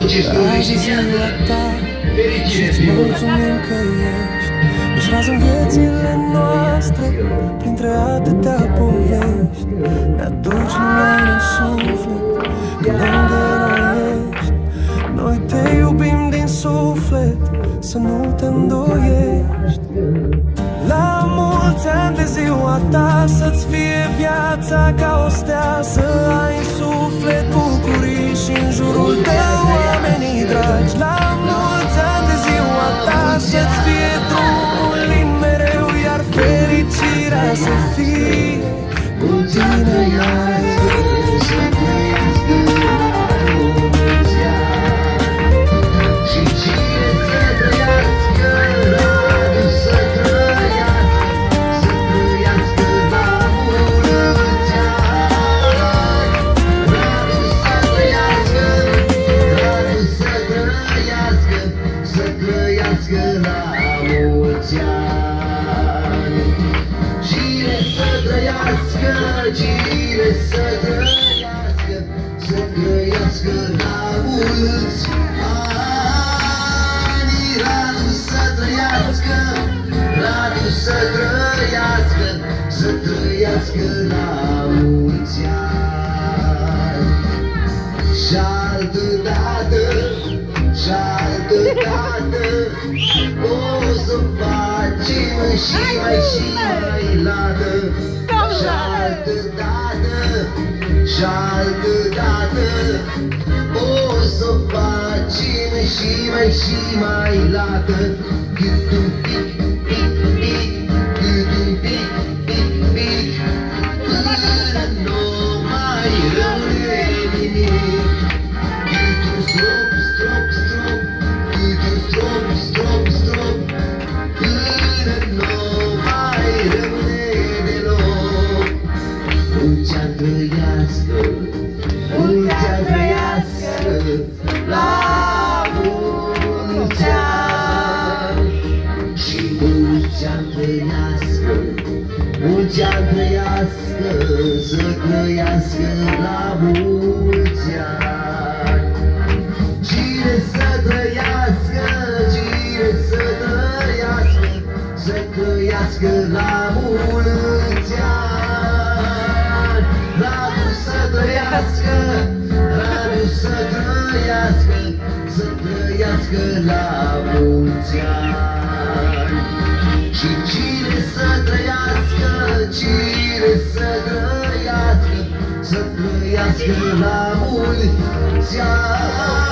Azi ziua ta și-ți mulțumim că ești. Își razăm viețile noastre printre atâtea povești. Ne aduci lumină în suflet când lângă noi ești. Noi te iubim din suflet, să nu te îndoiești. La mulți ani de ziua ta, să-ți fie viața ca o stea, să ai în suflet bucurii și în jurul tău oamenii dragi. La mulți ani de ziua ta, să-ți fie drumul lin mereu, iar fericirea să fie cu tine mereu. Cine să trăiască, să trăiască la mulți ani. Radu să trăiască, Radu să trăiască, să trăiască la mulți ani. Și-altă dată, și-altă dată, o să facem și mai ladă. Și-altă dată, și-altă dată, o să facem și mai lată. Cât un pic, pic, pic, cât un pic, pic, pic, până nu mai rămâne nimic. Cât un strop, strop, strop, cât un strop, strop, strop, până nu mai rămâne deloc. Mulți-ani trăiască, mulți-ani trăiască, la mulți ani. Și mulți-ani trăiască, mulți-ani trăiască, să trăiască la mulți ani. Cine să trăiască, cine să trăiască, să trăiască la mulți ani. Radu să trăiască, Radu să trăiască, să trăiască la mulți ani. Și cine să trăiască, cine să trăiască, să trăiască la mulți ani.